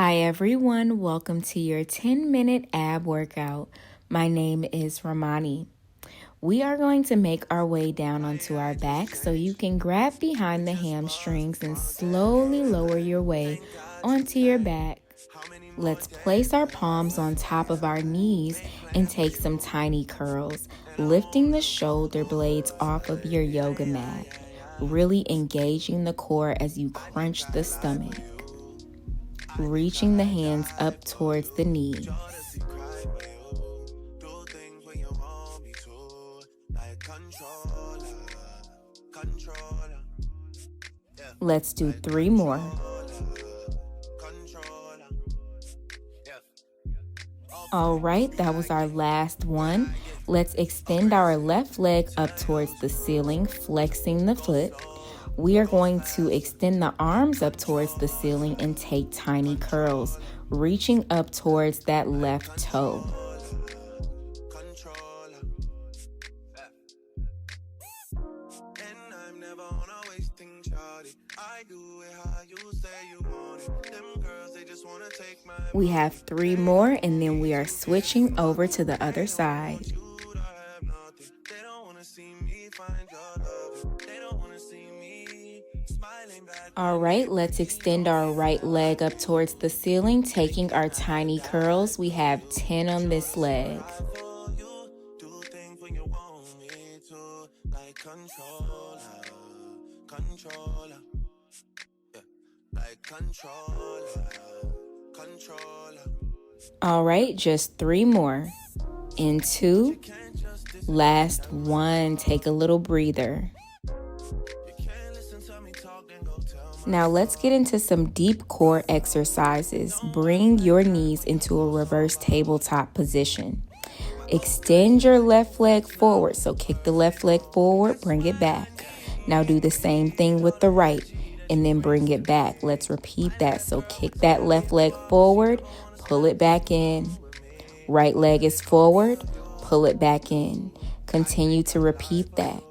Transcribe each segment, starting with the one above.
Hi everyone, welcome to your 10-minute ab workout. My name is RAMONI. We are going to make our way down onto our back so you can grab behind the hamstrings and slowly lower your way onto your back. Let's place our palms on top of our knees and take some tiny curls, lifting the shoulder blades off of your yoga mat, really engaging the core as you crunch the stomach. Reaching the hands up towards the knees. Let's do 3 more. All right, that was our last one. Let's extend our left leg up towards the ceiling, flexing the foot. We are going to extend the arms up towards the ceiling and take tiny curls, reaching up towards that left toe. We have 3 more and then we are switching over to the other side. All right, let's extend our right leg up towards the ceiling, taking our tiny curls. We have 10 on this leg. All right, just 3 more. In 2, last 1. Take a little breather. Now let's get into some deep core exercises. Bring your knees into a reverse tabletop position. Extend your left leg forward. So kick the left leg forward, bring it back. Now do the same thing with the right and then bring it back. Let's repeat that. So kick that left leg forward, pull it back in. Right leg is forward, pull it back in. Continue to repeat that.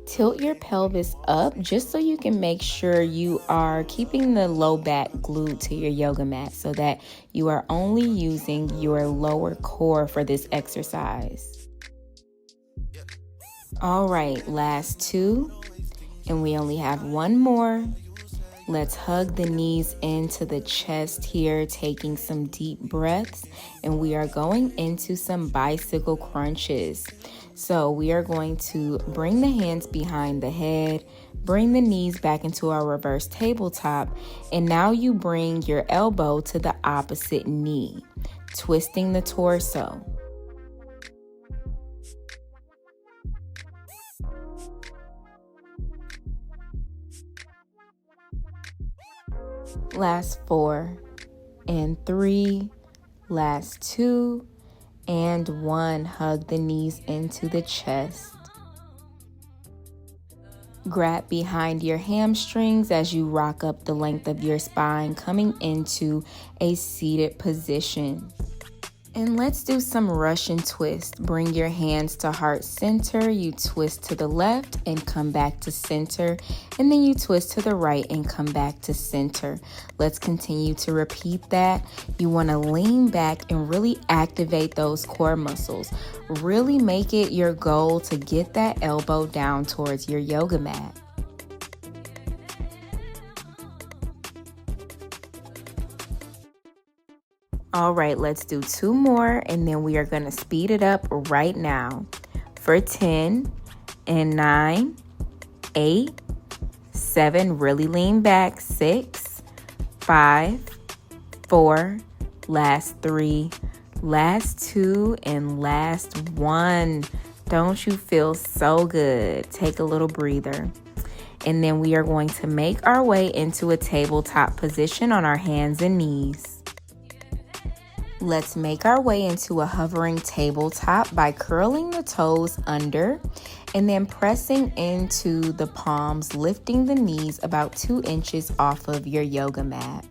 Tilt your pelvis up just so you can make sure you are keeping the low back glued to your yoga mat so that you are only using your lower core for this exercise. All right, last 2, and we only have 1 more. Let's hug the knees into the chest here, taking some deep breaths, and we are going into some bicycle crunches. So we are going to bring the hands behind the head, bring the knees back into our reverse tabletop, and now you bring your elbow to the opposite knee, twisting the torso. Last 4 and 3, last 2 and 1. Hug the knees into the chest. Grab behind your hamstrings as you rock up the length of your spine, coming into a seated position. And let's do some Russian twist. Bring your hands to heart center. You twist to the left and come back to center. And then you twist to the right and come back to center. Let's continue to repeat that. You want to lean back and really activate those core muscles. Really make it your goal to get that elbow down towards your yoga mat. All right, let's do 2 more and then we are going to speed it up right now. For 10 and 9, 8, 7, really lean back, 6, 5, 4, last 3, last 2, and last 1. Don't you feel so good? Take a little breather. And then we are going to make our way into a tabletop position on our hands and knees. Let's make our way into a hovering tabletop by curling the toes under and then pressing into the palms, lifting the knees about 2 inches off of your yoga mat.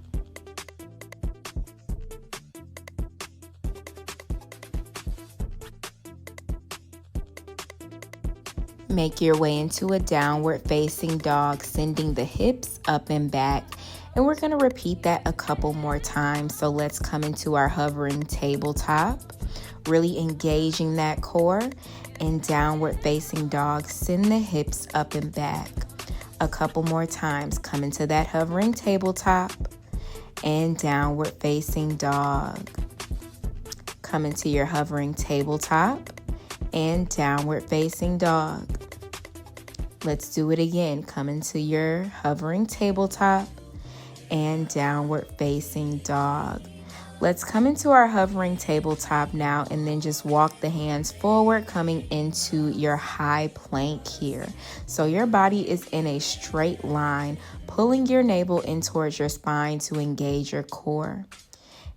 Make your way into a downward facing dog, sending the hips up and back. And we're going to repeat that a couple more times. So let's come into our hovering tabletop, really engaging that core. And downward facing dog, send the hips up and back. A couple more times. Come into that hovering tabletop and downward facing dog. Come into your hovering tabletop and downward facing dog. Let's do it again. Come into your hovering tabletop and downward facing dog. Let's come into our hovering tabletop now and then just walk the hands forward, coming into your high plank here. So your body is in a straight line, pulling your navel in towards your spine to engage your core.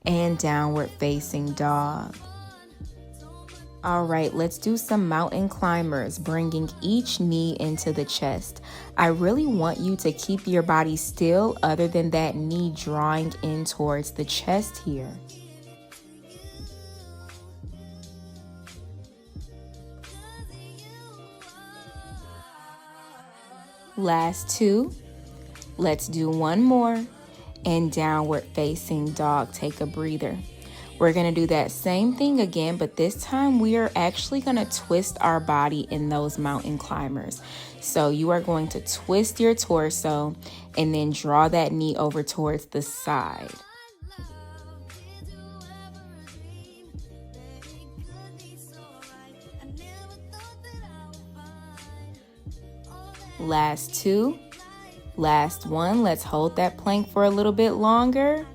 And downward facing dog. All right, let's do some mountain climbers, bringing each knee into the chest. I really want you to keep your body still other than that knee drawing in towards the chest here. Last two. Let's do one more. And downward facing dog, take a breather. We're going to do that same thing again, but this time we are actually going to twist our body in those mountain climbers. So you are going to twist your torso and then draw that knee over towards the side. Last two. Last one. Let's hold that plank for a little bit longer.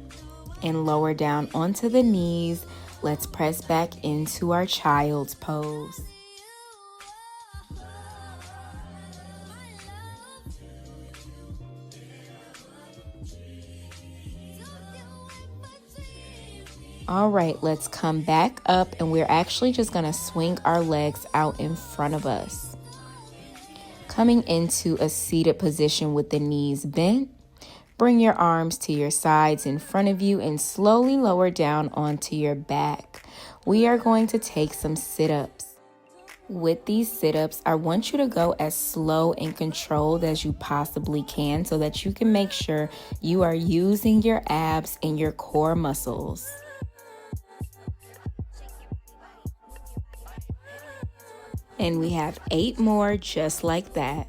And lower down onto the knees. Let's press back into our child's pose. All right, let's come back up and we're actually just going to swing our legs out in front of us. Coming into a seated position with the knees bent. Bring your arms to your sides in front of you and slowly lower down onto your back. We are going to take some sit-ups. With these sit-ups, I want you to go as slow and controlled as you possibly can so that you can make sure you are using your abs and your core muscles. And we have 8 more just like that.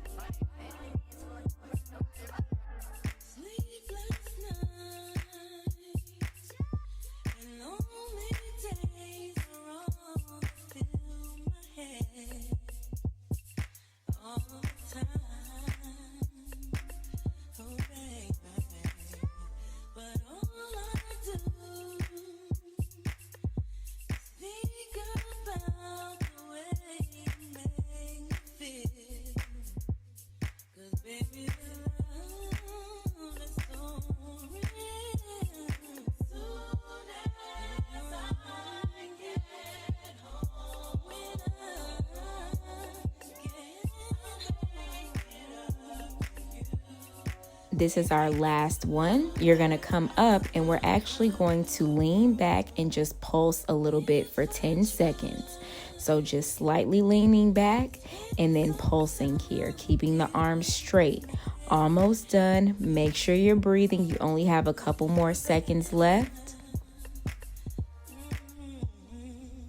This is our last one. You're going to come up and we're actually going to lean back and just pulse a little bit for 10 seconds. So just slightly leaning back and then pulsing here, keeping the arms straight. Almost done. Make sure you're breathing. You only have a couple more seconds left.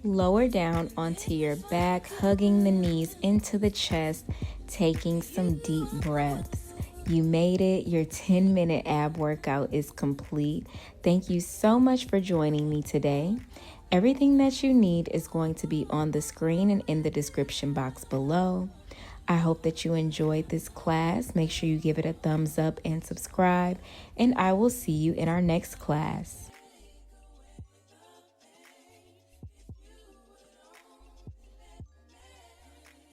Lower down onto your back, hugging the knees into the chest, taking some deep breaths. You made it. Your 10-minute ab workout is complete. Thank you so much for joining me today. Everything that you need is going to be on the screen and in the description box below. I hope that you enjoyed this class. Make sure you give it a thumbs up and subscribe, and I will see you in our next class.